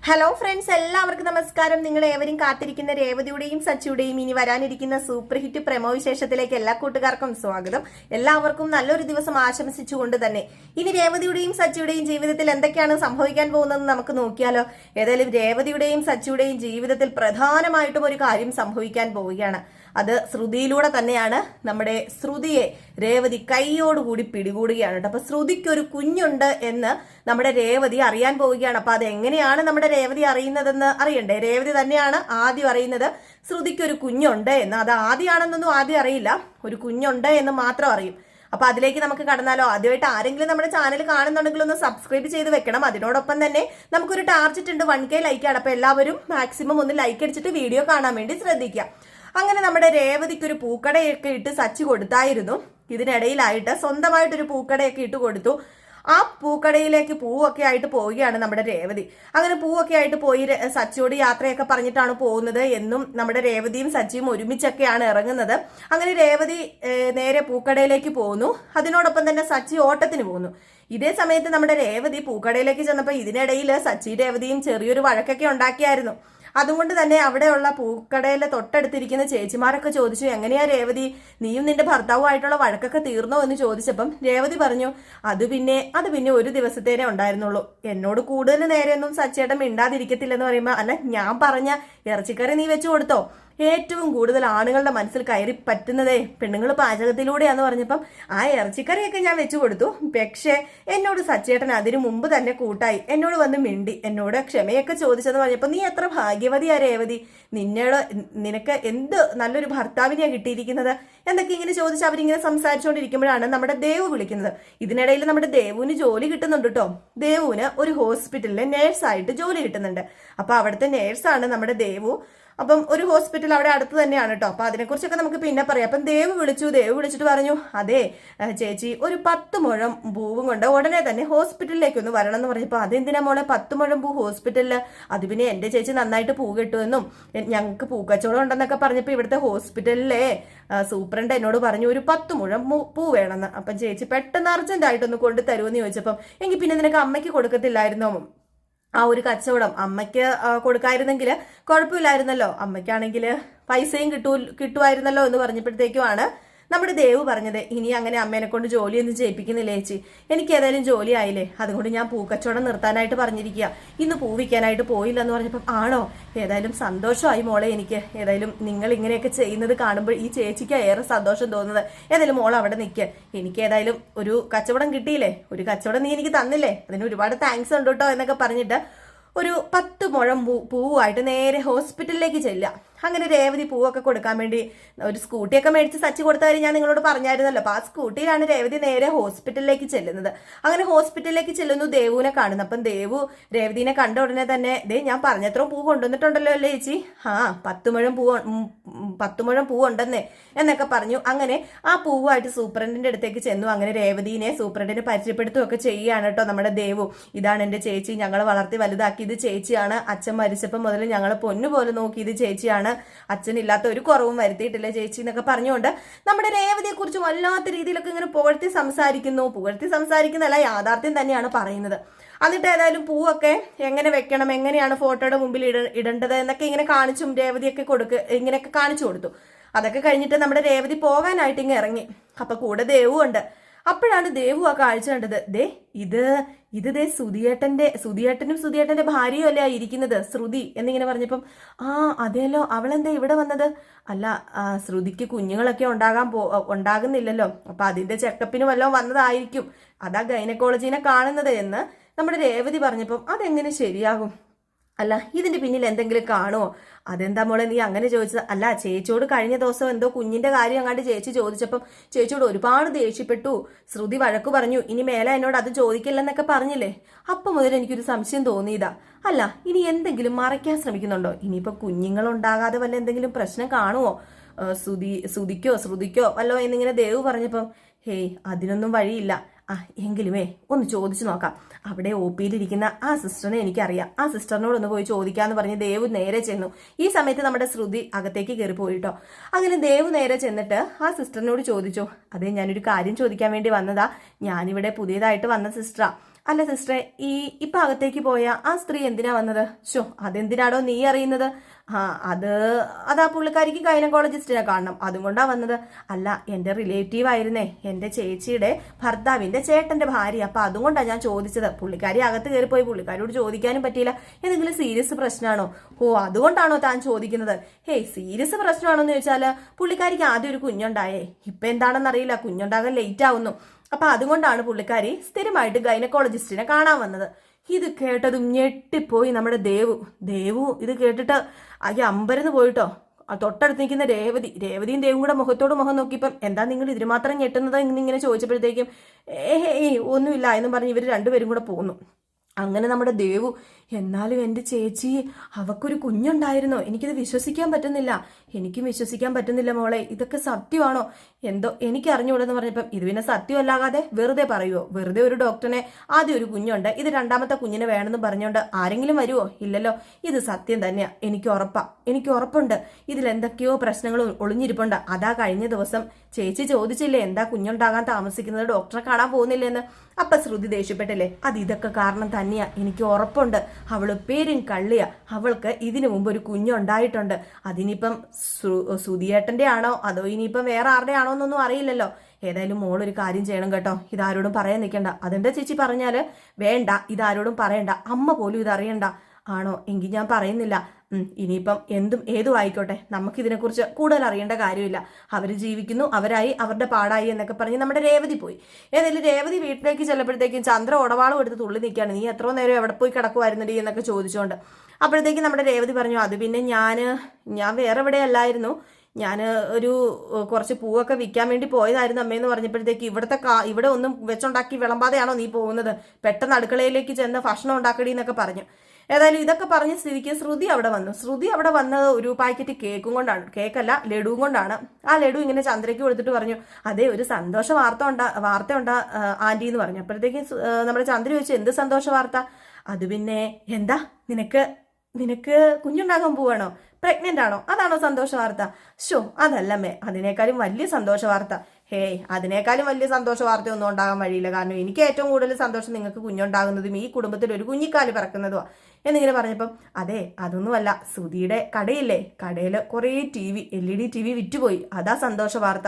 Hello friends, എല്ലാവർക്കും നമസ്കാരം. നിങ്ങൾ ഏവരും കാത്തിരിക്കുന്ന രേവതിയുടെയും സച്ചിയുടെയും ഇനി വരാനിരിക്കുന്ന സൂപ്പർ ഹിറ്റ് പ്രമോ വിശേഷത്തിലേക്ക് എല്ലാ കൂട്ടുകാർക്കും സ്വാഗതം. എല്ലാവർക്കും നല്ലൊരു ദിവസം ആശംസിച്ചുകൊണ്ട് തന്നെ ഇനി രേവതിയുടെയും സച്ചിയുടെയും ജീവിതത്തിൽ എന്തൊക്കെയാണ് സംഭവിക്കാൻ പോകുന്നതെന്ന് നമുക്ക് നോക്കിയാലോ. ഏതായാലും രേവതിയുടെയും സച്ചിയുടെയും ജീവിതത്തിൽ പ്രധാനമായിട്ടും ഒരു കാര്യം സംഭവിക്കാൻ പോവുകയാണ്. അത് ശ്രുതിയിലൂടെ തന്നെയാണ്. നമ്മുടെ ശ്രുതിയെ രേവതി കൈയോടുകൂടി പിടികൂടുകയാണ് കേട്ടോ. അപ്പൊ ശ്രുതിക്കൊരു കുഞ്ഞുണ്ട് എന്ന് നമ്മുടെ രേവതി അറിയാൻ പോവുകയാണ്. അപ്പൊ അതെങ്ങനെയാണ് നമ്മുടെ രേവതി അറിയുന്നതെന്ന് അറിയണ്ടേ? രേവതി തന്നെയാണ് ആദ്യം അറിയുന്നത് ശ്രുതിക്കൊരു കുഞ്ഞുണ്ട് എന്ന്. അത് ആദ്യമാണെന്നൊന്നും ആദ്യം അറിയില്ല, ഒരു കുഞ്ഞുണ്ട് എന്ന് മാത്രം അറിയും. അപ്പൊ അതിലേക്ക് നമുക്ക് കടന്നാലോ. ആദ്യമായിട്ട് ആരെങ്കിലും നമ്മുടെ ചാനൽ കാണുന്നുണ്ടെങ്കിൽ ഒന്ന് സബ്സ്ക്രൈബ് ചെയ്ത് വെക്കണം. അതിനോടൊപ്പം തന്നെ നമുക്കൊരു ടാർജറ്റ് ഉണ്ട്, 1K ലൈക്കാണ്. അപ്പൊ എല്ലാവരും മാക്സിമം ഒന്ന് ലൈക്ക് അടിച്ചിട്ട് വീഡിയോ കാണാൻ വേണ്ടി ശ്രദ്ധിക്കുക. അങ്ങനെ നമ്മുടെ രേവതിക്ക് ഒരു പൂക്കടയൊക്കെ ഇട്ട് സച്ചി കൊടുത്തായിരുന്നു. ഇതിനിടയിലായിട്ട് സ്വന്തമായിട്ടൊരു പൂക്കടയൊക്കെ ഇട്ട് കൊടുത്തു. ആ പൂക്കടയിലേക്ക് പൂവൊക്കെ ആയിട്ട് പോവുകയാണ് നമ്മുടെ രേവതി. അങ്ങനെ പൂവൊക്കെ ആയിട്ട് പോയി സച്ചിയോട് യാത്രയൊക്കെ പറഞ്ഞിട്ടാണ് പോകുന്നത് എന്നും നമ്മുടെ രേവതിയും സച്ചിയും ഒരുമിച്ചൊക്കെയാണ് ഇറങ്ങുന്നത്. അങ്ങനെ രേവതി നേരെ പൂക്കടയിലേക്ക് പോകുന്നു. അതിനോടൊപ്പം തന്നെ സച്ചി ഓട്ടത്തിന് പോകുന്നു. ഇതേ സമയത്ത് നമ്മുടെ രേവതി പൂക്കടയിലേക്ക് ചെന്നപ്പോൾ ഇതിനിടയിൽ സച്ചി രേവതിയും ചെറിയൊരു വഴക്കൊക്കെ ഉണ്ടാക്കിയായിരുന്നു. അതുകൊണ്ട് തന്നെ അവിടെയുള്ള പൂക്കടയിലെ തൊട്ടടുത്തിരിക്കുന്ന ചേച്ചിമാരൊക്കെ ചോദിച്ചു, എങ്ങനെയാ രേവതി, നീയും നിന്റെ ഭർത്താവുമായിട്ടുള്ള വഴക്കൊക്കെ തീർന്നോ എന്ന് ചോദിച്ചപ്പം രേവതി പറഞ്ഞു, അത് പിന്നെ ഒരു ദിവസത്തേനെ ഉണ്ടായിരുന്നുള്ളൂ. എന്നോട് കൂടുതൽ നേരെയൊന്നും സച്ചേട്ടൻ മിണ്ടാതിരിക്കത്തില്ലെന്ന് പറയുമ്പോൾ, അല്ല ഞാൻ പറഞ്ഞ ഇറച്ചിക്കറി നീ വെച്ചു കൊടുത്തോ? ഏറ്റവും കൂടുതൽ ആണുങ്ങളുടെ മനസ്സിൽ കയറി പറ്റുന്നതേ പെണ്ണുങ്ങൾ പാചകത്തിലൂടെയാന്ന് പറഞ്ഞപ്പം ആ ഇറച്ചിക്കറിയൊക്കെ ഞാൻ വെച്ചു കൊടുത്തു. പക്ഷേ എന്നോട് സച്ചേട്ടൻ അതിനു മുമ്പ് തന്നെ കൂട്ടായി, എന്നോട് വന്ന് മിണ്ടി, എന്നോട് ക്ഷമയൊക്കെ ചോദിച്ചെന്ന് പറഞ്ഞപ്പോൾ നീ എത്ര ഭാഗ്യവതിയാ രേവതി, നിനക്ക് എന്ത് നല്ലൊരു ഭർത്താവിനെയാണ് കിട്ടിയിരിക്കുന്നത് എന്നൊക്കെ ഇങ്ങനെ ചോദിച്ച് അവരിങ്ങനെ സംസാരിച്ചുകൊണ്ടിരിക്കുമ്പോഴാണ് നമ്മുടെ ദേവു വിളിക്കുന്നത്. ഇതിനിടയിൽ നമ്മുടെ ദേവുവിന് ജോലി കിട്ടുന്നുണ്ട് കേട്ടോ. ദേവുവിന് ഒരു ഹോസ്പിറ്റലിലെ നേഴ്സായിട്ട് ജോലി കിട്ടുന്നുണ്ട്. അപ്പൊ അവിടുത്തെ നേഴ്സാണ് നമ്മുടെ ദേവു. അപ്പം ഒരു ഹോസ്പിറ്റൽ അവിടെ അടുത്ത് തന്നെയാണ് കേട്ടോ. അപ്പൊ അതിനെക്കുറിച്ചൊക്കെ നമുക്ക് പിന്നെ പറയാം. അപ്പം ദേവ് വിളിച്ചിട്ട് പറഞ്ഞു, അതെ ചേച്ചി, ഒരു 10 മുഴം പൂവും കൊണ്ട് ഉടനെ തന്നെ ഹോസ്പിറ്റലിലേക്ക് ഒന്ന് വരണം എന്ന് പറഞ്ഞപ്പോൾ, അതെന്തിനാ മോളെ 10 മുഴം പൂ ഹോസ്പിറ്റലില്? അത് പിന്നെ എന്റെ ചേച്ചി നന്നായിട്ട് പൂ കിട്ടുമെന്നും ഞങ്ങൾക്ക് പൂക്കച്ചവടം ഉണ്ടെന്നൊക്കെ പറഞ്ഞപ്പോൾ ഇവിടുത്തെ ഹോസ്പിറ്റലിലെ സൂപ്രണ്ട് എന്നോട് പറഞ്ഞു ഒരു 10 മുഴം പൂ വേണമെന്ന്. അപ്പം ചേച്ചി പെട്ടെന്ന് അർജന്റ് ആയിട്ടൊന്ന് കൊണ്ടു തരുമെന്ന് ചോദിച്ചപ്പം, എങ്കിൽ പിന്നെ നിനക്ക് അമ്മയ്ക്ക് കൊടുക്കത്തില്ലായിരുന്നോ ആ ഒരു കച്ചവടം? അമ്മയ്ക്ക് കൊടുക്കായിരുന്നെങ്കിൽ കുഴപ്പമില്ലായിരുന്നല്ലോ, അമ്മയ്ക്കാണെങ്കിൽ പൈസയും കിട്ടുമായിരുന്നല്ലോ എന്ന് പറഞ്ഞപ്പോഴത്തേക്കുമാണ് നമ്മുടെ ദേവ് പറഞ്ഞത്, ഇനി അങ്ങനെ അമ്മേനെ കൊണ്ട് ജോലിയൊന്നും ചെയ്യിപ്പിക്കുന്നില്ല ചേച്ചി, എനിക്ക് ഏതായാലും ജോലി ആയില്ലേ, അതുകൊണ്ട് ഞാൻ പൂക്കച്ചവടം നിർത്താനായിട്ട് പറഞ്ഞിരിക്കുക, ഇന്ന് പൂ വിൽക്കാനായിട്ട് പോയില്ല എന്ന് പറഞ്ഞപ്പം, ആണോ, ഏതായാലും സന്തോഷമായി മോളെ, എനിക്ക് ഏതായാലും നിങ്ങൾ ഇങ്ങനെയൊക്കെ ചെയ്യുന്നത് കാണുമ്പോൾ ഈ ചേച്ചിക്ക് ഏറെ സന്തോഷം തോന്നുന്നത്. ഏതായാലും മോൾ അവിടെ നിൽക്കുക, എനിക്ക് ഏതായാലും ഒരു കച്ചവടം കിട്ടിയില്ലേ, ഒരു കച്ചവടം നീ എനിക്ക് തന്നില്ലേ, അതിന് ഒരുപാട് താങ്ക്സ് ഉണ്ട് കേട്ടോ എന്നൊക്കെ പറഞ്ഞിട്ട് ഒരു 10 മുഴം പൂവായിട്ട് നേരെ ഹോസ്പിറ്റലിലേക്ക് ചെല്ലുക. അങ്ങനെ രേവതി പൂവൊക്കെ കൊടുക്കാൻ വേണ്ടി ഒരു സ്കൂട്ടിയൊക്കെ മേടിച്ച് സച്ചി കൊടുത്ത കാര്യം ഞാൻ നിങ്ങളോട് പറഞ്ഞായിരുന്നല്ലോ. അപ്പൊ ആ സ്കൂട്ടിയിലാണ് രേവതി നേരെ ഹോസ്പിറ്റലിലേക്ക് ചെല്ലുന്നത്. അങ്ങനെ ഹോസ്പിറ്റലിലേക്ക് ചെല്ലുന്നു, ദേവുവിനെ കാണുന്നു. അപ്പം ദേവു രേവതിനെ കണ്ട ഉടനെ തന്നെ, ഞാൻ പറഞ്ഞത്രയും പൂ കൊണ്ടുവന്നിട്ടുണ്ടല്ലോ അല്ലേ ചേച്ചി, 10 മുഴം പൂവുണ്ടെന്നേ എന്നൊക്കെ പറഞ്ഞു. അങ്ങനെ ആ പൂവായിട്ട് സൂപ്രണ്ടിന്റെ അടുത്തേക്ക് ചെന്നു. അങ്ങനെ രേവതിനെ സൂപ്രണ്ടിനെ പരിചയപ്പെടുത്തുകയൊക്കെ ചെയ്യുകയാണ് കേട്ടോ നമ്മുടെ ദേവു. ഇതാണ് എന്റെ ചേച്ചി, ഞങ്ങളെ വളർത്തി വലുതാക്കിയത് ചേച്ചിയാണ്, അച്ഛൻ മരിച്ചപ്പോൾ മുതൽ ഞങ്ങളെ പൊന്നുപോലെ നോക്കിയത് ചേച്ചിയാണ്, അച്ഛനില്ലാത്ത ഒരു കുറവും വരുത്തിയിട്ടില്ല ചേച്ചി എന്നൊക്കെ പറഞ്ഞുകൊണ്ട് നമ്മുടെ രേവതിയെ കുറിച്ച് വല്ലാത്ത രീതിയിലൊക്കെ ഇങ്ങനെ പുകഴ്ത്തി സംസാരിക്കുന്നതല്ല, യാഥാർത്ഥ്യം തന്നെയാണ് പറയുന്നത്. എന്നിട്ട് ഏതായാലും പൂവൊക്കെ എങ്ങനെ വെക്കണം, എങ്ങനെയാണ് ഫോട്ടോയുടെ മുമ്പിൽ ഇടേണ്ടത് എന്നൊക്കെ ഇങ്ങനെ കാണിച്ചും രേവതിയൊക്കെ ഇങ്ങനെയൊക്കെ കാണിച്ചു കൊടുത്തു. അതൊക്കെ കഴിഞ്ഞിട്ട് നമ്മുടെ രേവതി പോകാനായിട്ട് ഇങ്ങനെ ഇറങ്ങി. അപ്പൊ കൂടെ ദേവു ഉണ്ട്. അപ്പോഴാണ് ദേവു ആ കാഴ്ച കണ്ടത്. ഇത് സുധിയേട്ടനും സുധിയേട്ടന്റെ ഭാര്യയും അല്ലേ ഇരിക്കുന്നത്, ശ്രുതി എന്നിങ്ങനെ പറഞ്ഞപ്പം, അതേലോ, അവളെന്താ ഇവിടെ വന്നത്? അല്ല, ശ്രുതിക്ക് കുഞ്ഞുങ്ങളൊക്കെ ഉണ്ടാകുന്നില്ലല്ലോ, അപ്പൊ അതിന്റെ ചെക്കപ്പിന് വല്ലതും വന്നതായിരിക്കും, അതാ ഗൈനക്കോളജീനെ കാണുന്നത് എന്ന് നമ്മുടെ രേവതി പറഞ്ഞപ്പം, അതെങ്ങനെ ശരിയാകും? അല്ല, ഇതിന്റെ പിന്നിൽ എന്തെങ്കിലും കാണുമോ? അതെന്താ മോളെ നീ അങ്ങനെ ചോദിച്ചത്? അല്ല, ചേച്ചിയോട് കഴിഞ്ഞ ദിവസം എന്തോ കുഞ്ഞിന്റെ കാര്യം അങ്ങാണ്ട് ചേച്ചി ചോദിച്ചപ്പം ചേച്ചിയോട് ഒരുപാട് ദേഷ്യപ്പെട്ടു, ശ്രുതി വഴക്കു പറഞ്ഞു, ഇനി മേലെ എന്നോട് അത് ചോദിക്കില്ലെന്നൊക്കെ പറഞ്ഞില്ലേ, അപ്പം മുതൽ എനിക്കൊരു സംശയം തോന്നിയതാ. അല്ല, ഇനി എന്തെങ്കിലും മറയ്ക്കാൻ ശ്രമിക്കുന്നുണ്ടോ? ഇനിയിപ്പോ കുഞ്ഞുങ്ങൾ ഉണ്ടാകാതെ വല്ല എന്തെങ്കിലും പ്രശ്നം കാണുമോ? ശ്രുതിക്കോ വല്ലോ എന്നിങ്ങനെ ദേവ് പറഞ്ഞപ്പം, ഹേയ് അതിനൊന്നും വഴിയില്ല, എങ്കിലുമേ ഒന്ന് ചോദിച്ചു നോക്കാം, അവിടെ OPയിലിരിക്കുന്ന ആ സിസ്റ്ററിനെ എനിക്കറിയാം, ആ സിസ്റ്ററിനോടൊന്ന് പോയി ചോദിക്കാന്ന് പറഞ്ഞ് ദേവ് നേരെ ചെന്നു. ഈ സമയത്ത് നമ്മുടെ ശ്രുതി അകത്തേക്ക് കയറി പോയിട്ടോ. അങ്ങനെ ദേവ് നേരെ ചെന്നിട്ട് ആ സിസ്റ്ററിനോട് ചോദിച്ചു, അതെ ഞാനൊരു കാര്യം ചോദിക്കാൻ വേണ്ടി വന്നതാ, ഞാനിവിടെ പുതിയതായിട്ട് വന്ന സിസ്റ്ററാ, അല്ല സിസ്റ്ററെ, ഇപ്പൊ അകത്തേക്ക് പോയ ആ സ്ത്രീ എന്തിനാ വന്നത്? അതെന്തിനാണോ നീ അറിയുന്നത്? അതാ പുള്ളിക്കാരിക്ക് ഗൈനക്കോളജിസ്റ്റിനെ കാണണം, അതും കൊണ്ടാ വന്നത്. അല്ല, എന്റെ റിലേറ്റീവ് ആയിരുന്നേ, എന്റെ ചേച്ചിയുടെ ഭർത്താവിന്റെ ചേട്ടന്റെ ഭാര്യ. അപ്പൊ അതുകൊണ്ടാണ് ഞാൻ ചോദിച്ചത്. പുള്ളിക്കാരി അകത്ത് കയറിപ്പോയി, പുള്ളിക്കാരിയോട് ചോദിക്കാനും പറ്റിയില്ല. എന്തെങ്കിലും സീരിയസ് പ്രശ്നമാണോ? അതുകൊണ്ടാണോ താൻ ചോദിക്കുന്നത്? സീരിയസ് പ്രശ്നമാണോ എന്ന് ചോദിച്ചാല്, പുള്ളിക്കാരിക്ക് ആദ്യം ഒരു കുഞ്ഞുണ്ടായേ, ഇപ്പൊ എന്താണെന്നറിയില്ല, കുഞ്ഞുണ്ടാകാൻ ലേറ്റ് ആവുന്നു. അപ്പൊ അതുകൊണ്ടാണ് പുള്ളിക്കാരി സ്ഥിരമായിട്ട് ഗൈനക്കോളജിസ്റ്റിനെ കാണാൻ വന്നത്. ഇത് കേട്ടതും ഞെട്ടിപ്പോയി നമ്മുടെ ദേവു ഇത് കേട്ടിട്ട് അമ്പരന്ന് പോയിട്ടോ. തൊട്ടടുത്ത് നിൽക്കുന്ന രേവതിയും ദേവും കൂടെ മുഖത്തോട് മുഖം നോക്കിയപ്പം എന്താ നിങ്ങൾ ഇതിന് മാത്രം ഞെട്ടുന്നത് എന്നിങ്ങനെ ചോദിച്ചപ്പോഴത്തേക്കും ഒന്നുമില്ല എന്നും പറഞ്ഞ് ഇവർ രണ്ടുപേരും കൂടെ പോന്നു. അങ്ങനെ നമ്മുടെ ദേവു, എന്നാലും എൻ്റെ ചേച്ചി, അവക്കൊരു കുഞ്ഞുണ്ടായിരുന്നോ? എനിക്കിത് വിശ്വസിക്കാൻ പറ്റുന്നില്ല. എനിക്കും വിശ്വസിക്കാൻ പറ്റുന്നില്ല മോളെ, ഇതൊക്കെ സത്യമാണോ? എന്തോ എനിക്ക് അറിഞ്ഞുകൂടെന്ന് പറഞ്ഞപ്പം ഇത് പിന്നെ സത്യമല്ലാതെ വെറുതെ പറയുമോ? വെറുതെ ഒരു ഡോക്ടറിനെ ആദ്യം ഒരു കുഞ്ഞുണ്ട്, ഇത് രണ്ടാമത്തെ കുഞ്ഞിനെ വേണമെന്ന് പറഞ്ഞുകൊണ്ട് ആരെങ്കിലും വരുമോ? ഇല്ലല്ലോ. ഇത് സത്യം തന്നെയാ, എനിക്ക് ഉറപ്പുണ്ട്. ഇതിൽ എന്തൊക്കെയോ പ്രശ്നങ്ങൾ ഒളിഞ്ഞിരിപ്പുണ്ട്. അതാ കഴിഞ്ഞ ദിവസം ചേച്ചി ചോദിച്ചില്ലേ എന്താ കുഞ്ഞുണ്ടാകാൻ താമസിക്കുന്നത്, ഡോക്ടറെ കാണാൻ പോകുന്നില്ലെന്ന്. അപ്പൊ ശ്രുതി ദേഷ്യപ്പെട്ടല്ലേ? ഇതൊക്കെ കാരണം തന്നെയാ, എനിക്ക് ഉറപ്പുണ്ട്. അവള് പേരും കള്ളിയാ. അവൾക്ക് ഇതിനു മുമ്പ് ഒരു കുഞ്ഞുണ്ടായിട്ടുണ്ട്. അതിനിപ്പം സുധിയേട്ടന്റെ ആണോ അതോ ഇനിയിപ്പം വേറെ ആരുടെ ആണോ എന്നൊന്നും അറിയില്ലല്ലോ. ഏതായാലും മോളൊരു കാര്യം ചെയ്യണം കേട്ടോ, ഇതാരോടും പറയാൻ നിൽക്കണ്ട. അതെന്താ ചേച്ചി പറഞ്ഞാല്? വേണ്ട, ഇതാരോടും പറയണ്ട, അമ്മ പോലും ഇതറിയണ്ട. ആണോ? എങ്കിൽ ഞാൻ പറയുന്നില്ല. ഇനിയിപ്പം ഏതും ആയിക്കോട്ടെ, നമുക്കിതിനെക്കുറിച്ച് കൂടുതൽ അറിയേണ്ട കാര്യമില്ല. അവർ ജീവിക്കുന്നു, അവരായി, അവരുടെ പാടായി എന്നൊക്കെ പറഞ്ഞ് നമ്മുടെ രേവതി പോയി. ഏതായാലും രേവതി വീട്ടിലേക്ക് ചെല്ലപ്പോഴത്തേക്കും ചന്ദ്ര ഉടവാളും എടുത്ത് തുള്ളി നിൽക്കുകയാണ്. നീ എത്രയോ നേരം എവിടെ പോയി കിടക്കുമായിരുന്നടി എന്നൊക്കെ ചോദിച്ചുകൊണ്ട്. അപ്പോഴത്തേക്കും നമ്മുടെ രേവതി പറഞ്ഞു, അത് പിന്നെ ഞാൻ വേറെ എവിടെ അല്ലായിരുന്നു, ഞാൻ കുറച്ച് പൂവൊക്കെ വിൽക്കാൻ വേണ്ടി പോയതായിരുന്നു അമ്മയെന്ന് പറഞ്ഞപ്പോഴത്തേക്ക് ഇവിടെ ഒന്നും വെച്ചുണ്ടാക്കി വിളമ്പാതെയാണോ നീ പോകുന്നത്? പെട്ടെന്ന് അടുക്കളയിലേക്ക് ചെന്ന് ഭക്ഷണം ഉണ്ടാക്കടി എന്നൊക്കെ പറഞ്ഞു. ഏതായാലും ഇതൊക്കെ പറഞ്ഞ സ്ഥിതിക്ക് ശ്രുതി അവിടെ വന്നത് ഒരു പാക്കറ്റ് കേക്കല്ല ലഡുവും കൊണ്ടാണ്. ആ ലഡു ഇങ്ങനെ ചന്ദ്രയ്ക്ക് കൊടുത്തിട്ട് പറഞ്ഞു, അതേ ഒരു സന്തോഷ വാർത്ത ഉണ്ടാ ആന്റി എന്ന് പറഞ്ഞു. അപ്പോഴത്തേക്കും നമ്മുടെ ചന്ദ്ര ചോദിച്ചു, എന്ത് സന്തോഷ വാർത്ത? അത് പിന്നെ എന്താ, നിനക്ക് കുഞ്ഞുണ്ടാകാൻ പോവാണോ? പ്രഗ്നന്റ് ആണോ? അതാണോ സന്തോഷ വാർത്ത? അതല്ലമ്മേ, അതിനേക്കാളും വലിയ സന്തോഷ വാർത്ത. അതിനേക്കാളും വലിയ സന്തോഷ വാർത്തയൊന്നും ഉണ്ടാകാൻ വഴിയില്ല. കാരണം എനിക്ക് ഏറ്റവും കൂടുതൽ സന്തോഷം നിങ്ങൾക്ക് കുഞ്ഞുണ്ടാകുന്നതും ഈ കുടുംബത്തിൽ ഒരു കുഞ്ഞിക്കാല് പിറക്കുന്നതുമാണ് എന്നിങ്ങനെ പറഞ്ഞപ്പം, അതെ അതൊന്നുമല്ല, സുധിയുടെ കടയില്ലേ, കടയിൽ കുറേ LED TV വിറ്റുപോയി, അതാ സന്തോഷ വാർത്ത.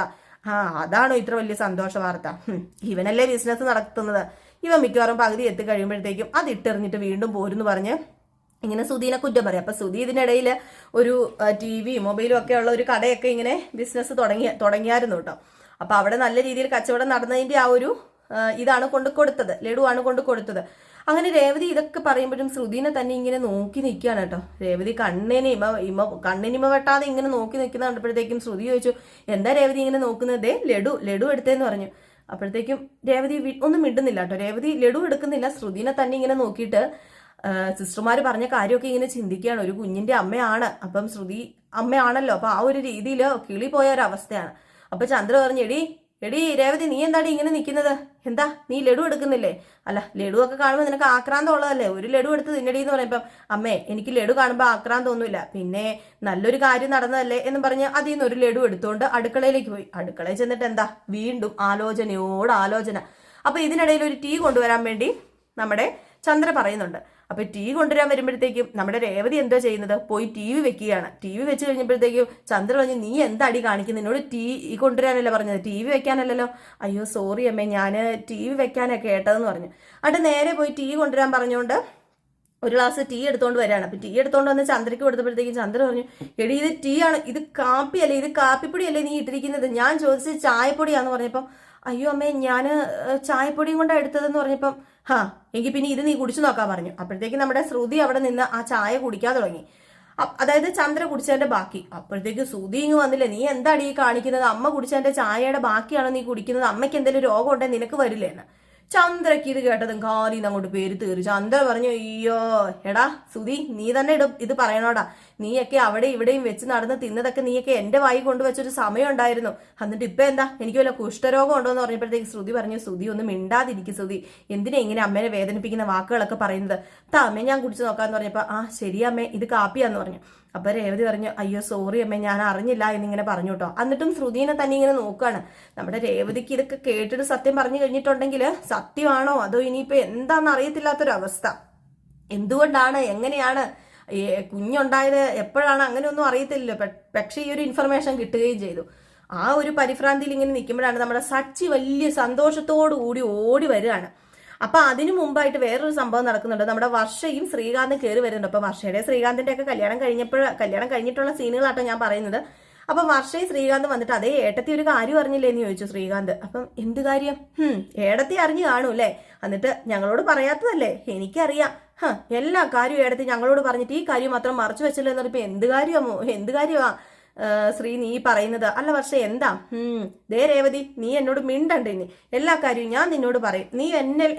അതാണോ ഇത്ര വലിയ സന്തോഷ വാർത്ത? ഇവനല്ലേ ബിസിനസ് നടത്തുന്നത്, ഇവൻ മിക്കവാറും പകുതി എത്തി കഴിയുമ്പോഴത്തേക്കും അത് ഇട്ടെറിഞ്ഞിട്ട് വീണ്ടും പോരെന്ന് പറഞ്ഞ് ഇങ്ങനെ സുധീനെ കുറ്റം പറയാം. അപ്പൊ സുധി ഇതിനിടയിൽ ഒരു TV മൊബൈലും ഒക്കെ ഉള്ള ഒരു കടയൊക്കെ ഇങ്ങനെ ബിസിനസ് തുടങ്ങിയായിരുന്നു കേട്ടോ. അപ്പൊ അവിടെ നല്ല രീതിയിൽ കച്ചവടം നടന്നതിന്റെ ആ ഒരു ഇതാണ് ലഡുവാണ് കൊണ്ടു കൊടുത്തത്. അങ്ങനെ രേവതി ഇതൊക്കെ പറയുമ്പോഴും ശ്രുതിനെ തന്നെ ഇങ്ങനെ നോക്കി നിൽക്കുകയാണ് കേട്ടോ. രേവതി കണ്ണിനിമ വെട്ടാതെ ഇങ്ങനെ നോക്കി നിൽക്കുന്ന കണ്ടപ്പോഴത്തേക്കും ശ്രുതി ചോദിച്ചു, എന്താ രേവതി ഇങ്ങനെ നോക്കുന്നത്? ലഡു എടുത്തേന്ന് പറഞ്ഞു. അപ്പോഴത്തേക്കും രേവതി ഒന്നും മിണ്ടുന്നില്ല കേട്ടോ. രേവതി ലഡു എടുക്കുന്നില്ല, ശ്രുതിനെ തന്നെ ഇങ്ങനെ നോക്കിയിട്ട് സിസ്റ്റർമാര് പറഞ്ഞ കാര്യമൊക്കെ ഇങ്ങനെ ചിന്തിക്കുകയാണ്. ഒരു കുഞ്ഞിന്റെ അമ്മയാണ്, അപ്പം ശ്രുതി അമ്മയാണല്ലോ, അപ്പൊ ആ ഒരു രീതിയിൽ കിളി പോയ ഒരു അവസ്ഥയാണ്. അപ്പൊ ചന്ദ്ര പറഞ്ഞു, എടി രേവതി, നീ എന്താടി ഇങ്ങനെ നിൽക്കുന്നത്? എന്താ നീ ലഡു എടുക്കുന്നില്ലേ? അല്ല, ലഡു ഒക്കെ കാണുമ്പോൾ നിനക്ക് ആക്രാന്തം ഉള്ളതല്ലേ, ഒരു ലഡു എടുത്ത് തിന്നടി എന്ന് പറയുമ്പം, അമ്മേ എനിക്ക് ലഡു കാണുമ്പോൾ ആക്രാന്തം ഒന്നുമില്ല, പിന്നെ നല്ലൊരു കാര്യം നടന്നതല്ലേ എന്ന് പറഞ്ഞ് അതിൽ നിന്ന് ഒരു ലഡു എടുത്തുകൊണ്ട് അടുക്കളയിലേക്ക് പോയി. അടുക്കളയിൽ ചെന്നിട്ട് എന്താ വീണ്ടും ആലോചന. അപ്പൊ ഇതിനിടയിൽ ഒരു ടീ കൊണ്ടുവരാൻ വേണ്ടി നമ്മുടെ ചന്ദ്ര പറയുന്നുണ്ട്. അപ്പൊ ടീ കൊണ്ടുവരാൻ വരുമ്പോഴത്തേക്കും നമ്മുടെ രേവതി എന്തോ ചെയ്യുന്നത്, പോയി TV വെക്കുകയാണ്. TV വെച്ച് കഴിഞ്ഞപ്പോഴത്തേക്കും ചന്ദ്ര പറഞ്ഞു, നീ എന്താ അടി കാണിക്കുന്നത്? എന്നോട് ടീ കൊണ്ടുവരാനല്ലേ പറഞ്ഞത്, TV വെക്കാനല്ലല്ലോ. അയ്യോ സോറി അമ്മേ, ഞാൻ TV വെക്കാനൊക്കെ കേട്ടതെന്ന് പറഞ്ഞു. അവിടെ നേരെ പോയി ടീ കൊണ്ടുവരാൻ പറഞ്ഞുകൊണ്ട് ഒരു ഗ്ലാസ് ടീ എടുത്തോണ്ട് വരികയാണ്. അപ്പൊ ടീ എടുത്തോണ്ട് വന്ന് ചന്ദ്രയ്ക്ക് കൊടുത്തപ്പോഴത്തേക്കും ചന്ദ്ര പറഞ്ഞു, എടി ഇത് ടീ ആണ്, ഇത് കാപ്പിയല്ലേ, ഇത് കാപ്പിപ്പൊടിയല്ലേ നീ ഇട്ടിരിക്കുന്നത്? ഞാൻ ചോദിച്ചത് ചായപ്പൊടിയാന്ന് പറഞ്ഞപ്പം, അയ്യോ അമ്മേ ഞാൻ ചായപ്പൊടിയും കൊണ്ടാണ് എടുത്തതെന്ന് പറഞ്ഞപ്പം, എങ്കിൽ പിന്നെ ഇത് നീ കുടിച്ചു നോക്കാൻ പറഞ്ഞു. അപ്പോഴത്തേക്കും നമ്മുടെ ശ്രുതി അവിടെ നിന്ന് ആ ചായ കുടിക്കാൻ തുടങ്ങി. അതായത് ചന്ദ്ര കുടിച്ചതിന്റെ ബാക്കി. അപ്പോഴത്തേക്ക് ശ്രുതി ഇങ്ങ് വന്നില്ലേ, നീ എന്താടി കാണിക്കുന്നത്? അമ്മ കുടിച്ചതിന്റെ ചായയുടെ ബാക്കിയാണോ നീ കുടിക്കുന്നത്? അമ്മയ്ക്ക് എന്തെങ്കിലും രോഗം ഉണ്ടെങ്കിൽ നിനക്ക് വരില്ലേന്ന്. ചന്ദ്രയ്ക്ക് ഇത് കേട്ടതും കാലിന്ന് അങ്ങോട്ട് പേര് തീറി. ചന്ദ്ര പറഞ്ഞു, അയ്യോ എടാ സുധി, നീ തന്നെ ഇത് പറയണോടാ, നീയൊക്കെ അവിടെ ഇവിടെയും വെച്ച് നടന്ന് തിന്നതൊക്കെ നീയൊക്കെ എന്റെ വായി കൊണ്ടുവച്ചൊരു സമയം ഉണ്ടായിരുന്നു, എന്നിട്ട് ഇപ്പൊ എന്താ എനിക്ക് വല്ല കുഷ്ഠരോഗം ഉണ്ടോ എന്ന് പറഞ്ഞപ്പോഴത്തേക്ക് ശ്രുതി പറഞ്ഞു, സുധി ഒന്ന് മിണ്ടാതിരിക്കും സുധി, എന്തിനാ ഇങ്ങനെ അമ്മേനെ വേദനിപ്പിക്കുന്ന വാക്കുകളൊക്കെ പറയുന്നത്? അമ്മേ ഞാൻ കുടിച്ചു നോക്കാന്ന് പറഞ്ഞപ്പോ, ശരി അമ്മേ ഇത് കാപ്പിയാന്ന് പറഞ്ഞു. അപ്പൊ രേവതി പറഞ്ഞു, അയ്യോ സോറി അമ്മേ, ഞാൻ അറിഞ്ഞില്ല എന്നിങ്ങനെ പറഞ്ഞു കേട്ടോ. എന്നിട്ടും ശ്രുതിനെ തന്നെ ഇങ്ങനെ നോക്കുകയാണ്. നമ്മുടെ രേവതിക്ക് ഇതൊക്കെ കേട്ടിട്ട് സത്യം പറഞ്ഞു കഴിഞ്ഞിട്ടുണ്ടെങ്കിൽ സത്യമാണോ അതോ ഇനിയിപ്പോ എന്താണെന്ന് അറിയത്തില്ലാത്തൊരവസ്ഥ. എന്തുകൊണ്ടാണ്, എങ്ങനെയാണ് കുഞ്ഞുണ്ടായത്, എപ്പോഴാണ്, അങ്ങനെയൊന്നും അറിയത്തില്ലല്ലോ. പക്ഷെ ഈ ഒരു ഇൻഫർമേഷൻ കിട്ടുകയും ചെയ്തു. ആ ഒരു പരിഭ്രാന്തിയിൽ ഇങ്ങനെ നിൽക്കുമ്പോഴാണ് നമ്മുടെ സച്ചി വലിയ സന്തോഷത്തോടു കൂടി ഓടി വരികയാണ്. അപ്പൊ അതിനു മുമ്പായിട്ട് വേറൊരു സംഭവം നടക്കുന്നുണ്ട്. നമ്മുടെ വർഷയും ശ്രീകാന്തും കയറി വരുന്നുണ്ട്. അപ്പൊ വർഷയുടെ ശ്രീകാന്തിന്റെ ഒക്കെ കല്യാണം കഴിഞ്ഞിട്ടുള്ള സീനുകളാട്ടോ ഞാൻ പറയുന്നത്. അപ്പൊ വർഷയും ശ്രീകാന്ത് വന്നിട്ട്, അതേ ഏട്ടത്തി ഒരു കാര്യം അറിഞ്ഞില്ലേ എന്ന് ചോദിച്ചു ശ്രീകാന്ത്. അപ്പം എന്ത് കാര്യം? ഏടത്തി അറിഞ്ഞു കാണൂ അല്ലേ, എന്നിട്ട് ഞങ്ങളോട് പറയാത്തതല്ലേ? എനിക്കറിയാം, എല്ലാ കാര്യവും ഏടത്തി ഞങ്ങളോട് പറഞ്ഞിട്ട് ഈ കാര്യം മാത്രം മറച്ചു വെച്ചല്ലോ എന്ന് പറഞ്ഞപ്പോ എന്ത് കാര്യമാ ശ്രീ നീ പറയുന്നത്? അല്ല വർഷ എന്താ? ദേ രേവതി, നീ എന്നോട് മിണ്ടണ്ട. ഇനി എല്ലാ കാര്യവും ഞാൻ നിന്നോട് പറയും, നീ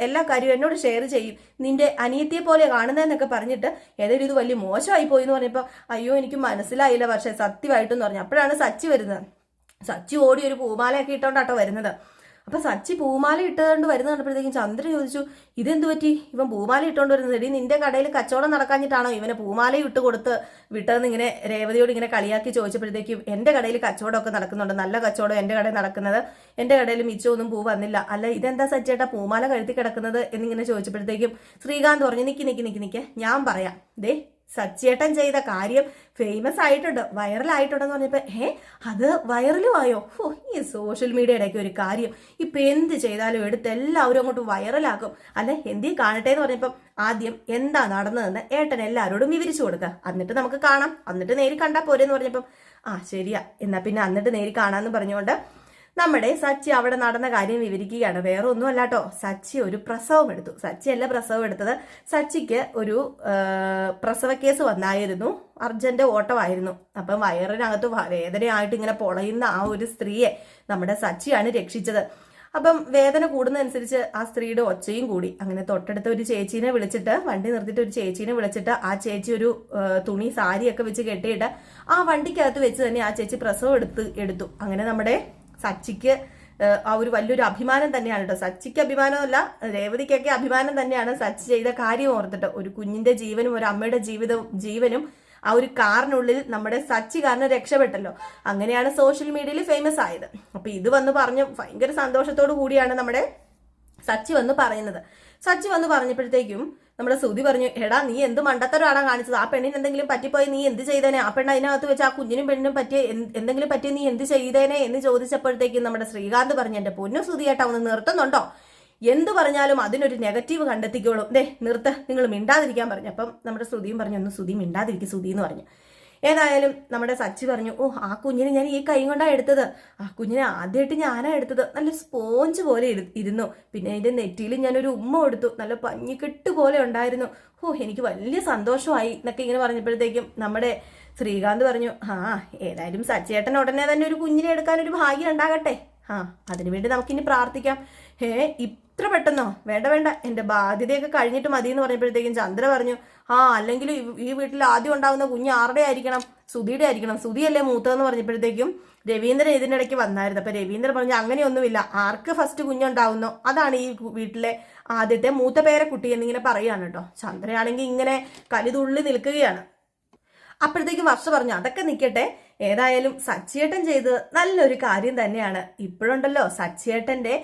എല്ലാ കാര്യവും എന്നോട് ഷെയർ ചെയ്യും, നിന്റെ അനിയത്തിയെ പോലെ കാണുന്നതെന്നൊക്കെ പറഞ്ഞിട്ട് ഏതായാലും ഇത് വലിയ മോശമായി പോയി എന്ന് പറഞ്ഞപ്പോ, അയ്യോ എനിക്ക് മനസ്സിലായില്ല വർഷ സത്യമായിട്ടെന്ന് പറഞ്ഞു. അപ്പോഴാണ് സച്ചി വരുന്നത്. സച്ചി ഓടി ഒരു പൂമാലയൊക്കെ ഇട്ടോണ്ടാട്ടോ വരുന്നത്. അപ്പൊ സച്ചി പൂമാല ഇട്ടുകൊണ്ട് വരുന്ന കണ്ടപ്പോഴത്തേക്കും ചന്ദ്രൻ ചോദിച്ചു, ഇതെന്തു പറ്റി ഇവൻ പൂമാല ഇട്ടുകൊണ്ട് വരുന്നത്? എടി നിന്റെ കടയിൽ കച്ചവടം നടക്കാഞ്ഞിട്ടാണോ ഇവനെ പൂമാല ഇട്ട് കൊടുത്ത് വിട്ടതെന്ന് ഇങ്ങനെ രേവതിയോട് ഇങ്ങനെ കളിയാക്കി ചോദിച്ചപ്പോഴത്തേക്കും, എന്റെ കടയിൽ കച്ചവടമൊക്കെ നടക്കുന്നുണ്ട്, നല്ല കച്ചവടം എന്റെ കടയിൽ നടക്കുന്നത്, എന്റെ കടയിൽ മിച്ചമൊന്നും പൂ വന്നില്ല. അല്ല ഇതെന്താ സച്ചേട്ടാ പൂമാല കഴുത്തി കിടക്കുന്നത് എന്നിങ്ങനെ ചോദിച്ചപ്പോഴത്തേക്കും ശ്രീകാന്ത് പറഞ്ഞു, നിക്ക് ഞാൻ പറയാം. ദേ സച്ചേട്ടൻ ചെയ്ത കാര്യം ഫേമസ് ആയിട്ടുണ്ട്, വൈറലായിട്ടുണ്ടെന്ന് പറഞ്ഞപ്പോ, അത് വൈറലും ആയോ? ഈ സോഷ്യൽ മീഡിയയുടെ ഒക്കെ ഒരു കാര്യം, ഇപ്പൊ എന്ത് ചെയ്താലും എടുത്ത് എല്ലാവരും അങ്ങോട്ട് വൈറലാക്കും. അല്ലെ എന്തീ കാണട്ടെ എന്ന് പറഞ്ഞപ്പം, ആദ്യം എന്താ നടന്നതെന്ന് ഏട്ടൻ എല്ലാവരോടും വിവരിച്ചു കൊടുക്കുക, എന്നിട്ട് നമുക്ക് കാണാം, എന്നിട്ട് നേരി കണ്ടാ പോരെന്ന് പറഞ്ഞപ്പം, ശരിയാ എന്നാ പിന്നെ എന്നിട്ട് നേരി കാണാന്ന് പറഞ്ഞുകൊണ്ട് നമ്മുടെ സച്ചി അവിടെ നടന്ന കാര്യം വിവരിക്കുകയാണ്. വേറെ ഒന്നും അല്ലാട്ടോ, സച്ചി ഒരു പ്രസവം എടുത്തു. സച്ചിയല്ല പ്രസവം എടുത്തത്, സച്ചിക്ക് ഒരു പ്രസവ കേസ് വന്നായിരുന്നു, അർജന്റ് ഓട്ടമായിരുന്നു. അപ്പം വയറിനകത്ത് വേദനയായിട്ട് ഇങ്ങനെ പൊളയുന്ന ആ ഒരു സ്ത്രീയെ നമ്മുടെ സച്ചിയാണ് രക്ഷിച്ചത്. അപ്പം വേദന കൂടുന്നതനുസരിച്ച് ആ സ്ത്രീയുടെ ഒച്ചയും കൂടി. അങ്ങനെ തൊട്ടടുത്ത ഒരു ചേച്ചീനെ വിളിച്ചിട്ട്, വണ്ടി നിർത്തിയിട്ട് ഒരു ചേച്ചീനെ വിളിച്ചിട്ട്, ആ ചേച്ചി ഒരു തുണി സാരിയൊക്കെ വെച്ച് കെട്ടിയിട്ട് ആ വണ്ടിക്കകത്ത് വെച്ച് തന്നെ ആ ചേച്ചി പ്രസവം എടുത്തു. അങ്ങനെ നമ്മുടെ സച്ചിക്ക് ആ ഒരു വലിയൊരു അഭിമാനം തന്നെയാണ് കേട്ടോ. സച്ചിക്ക് അഭിമാനമല്ല, രേവതിക്കൊക്കെ അഭിമാനം തന്നെയാണ് സച്ചി ചെയ്ത കാര്യം ഓർത്തിട്ട്. ഒരു കുഞ്ഞിന്റെ ജീവനും ഒരു അമ്മയുടെ ജീവനും ആ ഒരു കാറിനുള്ളിൽ നമ്മുടെ സച്ചി കാരണം രക്ഷപ്പെട്ടല്ലോ. അങ്ങനെയാണ് സോഷ്യൽ മീഡിയയിൽ ഫേമസ് ആയത്. അപ്പൊ ഇത് വന്ന് പറഞ്ഞ് ഭയങ്കര സന്തോഷത്തോടു കൂടിയാണ് നമ്മുടെ സച്ചി വന്ന് പറയുന്നത്. സച്ചി വന്ന് പറഞ്ഞപ്പോഴത്തേക്കും നമ്മുടെ ശ്രുതി പറഞ്ഞു, എടാ നീ എന്ത് മണ്ടത്തരമാണോ കാണിച്ചത്? ആ പെണ്ണിന് എന്തെങ്കിലും പറ്റിപ്പോയി നീ എന്ത് ചെയ്തേനെ? ആ പെണ്ണ് അതിനകത്ത് വെച്ച് ആ കുഞ്ഞിനും പെണ്ണിനും എന്തെങ്കിലും പറ്റിയ നീ എന്ത് ചെയ്തേനെ എന്ന് ചോദിച്ചപ്പോഴത്തേക്കും നമ്മുടെ ശ്രീകാന്ത് പറഞ്ഞു, എന്റെ പൊന്നു ശ്രുതിയേട്ടാ ഒന്ന് നിർത്തുന്നുണ്ടോ? എന്ത് പറഞ്ഞാലും അതിനൊരു നെഗറ്റീവ് കണ്ടെത്തിക്കോളും, നിർത്ത്, നിങ്ങൾ മിണ്ടാതിരിക്കാൻ പറഞ്ഞു. അപ്പം നമ്മുടെ ശ്രുതിയും പറഞ്ഞു, ഒന്ന് ശ്രുതി മിണ്ടാതിരിക്കും ശ്രുതി എന്ന് പറഞ്ഞു. ഏതായാലും നമ്മുടെ സച്ചി പറഞ്ഞു, ആ കുഞ്ഞിനെ ഞാൻ ഈ കൈ കൊണ്ടാണ് എടുത്തത്, ആ കുഞ്ഞിനെ ആദ്യമായിട്ട് ഞാനാ എടുത്തത്, നല്ല സ്പോഞ്ച് പോലെ ഇരുന്നു, പിന്നെ അതിന്റെ നെറ്റിയിൽ ഞാനൊരു ഉമ്മ കൊടുത്തു, നല്ല പഞ്ഞിക്കെട്ട് പോലെ ഉണ്ടായിരുന്നു, എനിക്ക് വലിയ സന്തോഷമായി എന്നൊക്കെ ഇങ്ങനെ പറഞ്ഞപ്പോഴത്തേക്കും നമ്മുടെ ശ്രീകാന്ത് പറഞ്ഞു, ഏതായാലും സച്ചിയേട്ടൻ ഉടനെ തന്നെ ഒരു കുഞ്ഞിനെ എടുക്കാൻ ഒരു ഭാഗ്യം ഉണ്ടാകട്ടെ, അതിനുവേണ്ടി നമുക്കിനി പ്രാർത്ഥിക്കാം. ഇത്ര പെട്ടെന്നോ? വേണ്ട, എന്റെ ബാധ്യതയൊക്കെ കഴിഞ്ഞിട്ട് മതി എന്ന് പറഞ്ഞപ്പോഴത്തേക്കും ചന്ദ്ര പറഞ്ഞു, അല്ലെങ്കിൽ ഈ വീട്ടിൽ ആദ്യം ഉണ്ടാവുന്ന കുഞ്ഞ് ആരുടെ ആയിരിക്കണം? സുധിയുടെ ആയിരിക്കണം, സുധിയല്ലേ മൂത്തതെന്ന് പറഞ്ഞപ്പോഴത്തേക്കും രവീന്ദ്രൻ ഇതിനിടയ്ക്ക് വന്നായിരുന്നു. അപ്പൊ രവീന്ദ്രൻ പറഞ്ഞു, അങ്ങനെയൊന്നുമില്ല, ആർക്ക് ഫസ്റ്റ് കുഞ്ഞുണ്ടാവുന്നോ അതാണ് ഈ വീട്ടിലെ ആദ്യത്തെ മൂത്ത പേരക്കുട്ടി എന്നിങ്ങനെ പറയാണ് കേട്ടോ. ചന്ദ്രയാണെങ്കിൽ ഇങ്ങനെ കലിതുള്ളി നിൽക്കുകയാണ്. അപ്പോഴത്തേക്കും വർഷ പറഞ്ഞു, അതൊക്കെ നിൽക്കട്ടെ, ഏതായാലും സച്ചിയേട്ടൻ ചെയ്തത് നല്ലൊരു കാര്യം തന്നെയാണ്. ഇപ്പോഴുണ്ടല്ലോ സച്ചിയേട്ടന്റെ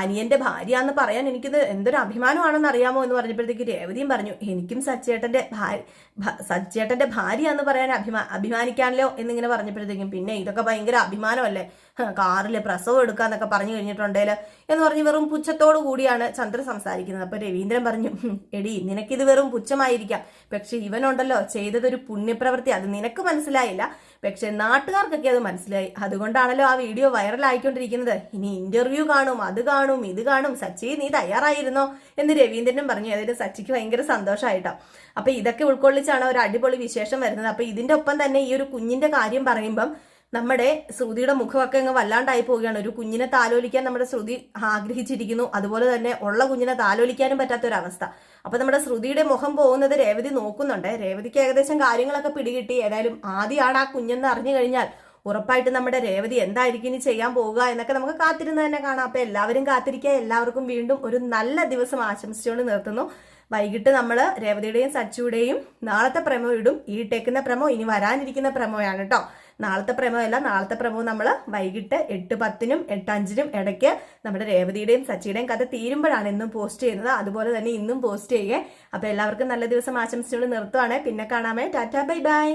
അനിയന്റെ ഭാര്യ എന്ന് പറയാൻ എനിക്കിത് എന്തൊരു അഭിമാനമാണെന്ന് അറിയാമോ എന്ന് പറഞ്ഞപ്പോഴത്തേക്ക് രേവതിയും പറഞ്ഞു, എനിക്കും സച്ചിയേട്ടന്റെ ഭാര്യ എന്ന് പറയാൻ അഭിമാനിക്കാനല്ലോ എന്നിങ്ങനെ പറഞ്ഞപ്പോഴത്തേക്കും, പിന്നെ ഇതൊക്കെ ഭയങ്കര അഭിമാനമല്ലേ, കാറിലെ പ്രസവം എടുക്കാന്നൊക്കെ പറഞ്ഞു കഴിഞ്ഞിട്ടുണ്ടേല് എന്ന് പറഞ്ഞ് വെറും പുച്ഛത്തോടു കൂടിയാണ് ചന്ദ്ര സംസാരിക്കുന്നത്. അപ്പൊ രവീന്ദ്രൻ പറഞ്ഞു, എടി നിനക്കിത് വെറും പുച്ഛമായിരിക്കാം, പക്ഷെ ഇവനുണ്ടല്ലോ ചെയ്തതൊരു പുണ്യപ്രവൃത്തി, അത് നിനക്ക് മനസ്സിലായില്ല, പക്ഷെ നാട്ടുകാർക്കൊക്കെ അത് മനസ്സിലായി, അതുകൊണ്ടാണല്ലോ ആ വീഡിയോ വൈറലായിക്കൊണ്ടിരിക്കുന്നത്. ഇനി ഇന്റർവ്യൂ കാണും, അത് കാണും, ഇത് കാണും, സച്ചി നീ തയ്യാറായിരുന്നോ എന്ന് രവീന്ദ്രനും പറഞ്ഞു. അതായത് സച്ചിക്ക് ഭയങ്കര സന്തോഷമായിട്ടോ. അപ്പൊ ഇതൊക്കെ ഉൾക്കൊള്ളിച്ചാണ് ഒരു അടിപൊളി വിശേഷം വരുന്നത്. അപ്പൊ ഇതിന്റെ ഒപ്പം തന്നെ ഈ ഒരു കുഞ്ഞിന്റെ കാര്യം പറയുമ്പം നമ്മുടെ ശ്രുതിയുടെ മുഖമൊക്കെ അങ്ങ് വല്ലാണ്ടായി പോവുകയാണ്. ഒരു കുഞ്ഞിനെ താലോലിക്കാൻ നമ്മുടെ ശ്രുതി ആഗ്രഹിച്ചിരിക്കുന്നു, അതുപോലെ തന്നെ ഉള്ള കുഞ്ഞിനെ താലോലിക്കാനും പറ്റാത്തൊരവസ്ഥ. അപ്പൊ നമ്മുടെ ശ്രുതിയുടെ മുഖം പോകുന്നത് രേവതി നോക്കുന്നുണ്ട്. രേവതിക്ക് ഏകദേശം കാര്യങ്ങളൊക്കെ പിടികിട്ടി. ഏതായാലും ആദ്യമാണ് ആ കുഞ്ഞെന്ന് അറിഞ്ഞു കഴിഞ്ഞാൽ ഉറപ്പായിട്ട് നമ്മുടെ രേവതി എന്തായിരിക്കും ഇനി ചെയ്യാൻ പോവുക എന്നൊക്കെ നമുക്ക് കാത്തിരുന്ന് തന്നെ കാണാം. അപ്പൊ എല്ലാവരും കാത്തിരിക്കുക. എല്ലാവർക്കും വീണ്ടും ഒരു നല്ല ദിവസം ആശംസിച്ചുകൊണ്ട് നിർത്തുന്നു. വൈകിട്ട് നമ്മൾ രേവതിയുടെയും സച്ചുയുടെയും നാളത്തെ പ്രമോ ഇടും. ഈ ഇട്ടേക്കുന്ന പ്രമോ ഇനി വരാനിരിക്കുന്ന പ്രമോയാണ് കേട്ടോ. നാളത്തെ പ്രമോ അല്ല, നാളത്തെ പ്രമോ നമ്മൾ വൈകിട്ട് 8:10-നും 8:05-നും ഇടയ്ക്ക് നമ്മുടെ രേവതിയുടെയും സച്ചിയുടെയും കഥ തീരുമ്പോഴാണ് എന്നും പോസ്റ്റ് ചെയ്യുന്നത്. അതുപോലെ തന്നെ ഇന്നും പോസ്റ്റ് ചെയ്യേ. അപ്പൊ എല്ലാവർക്കും നല്ല ദിവസം ആശംസിച്ചുകൊണ്ട് നിർത്തുവാണ്. പിന്നെ കാണാമേ. Tata, bye bye.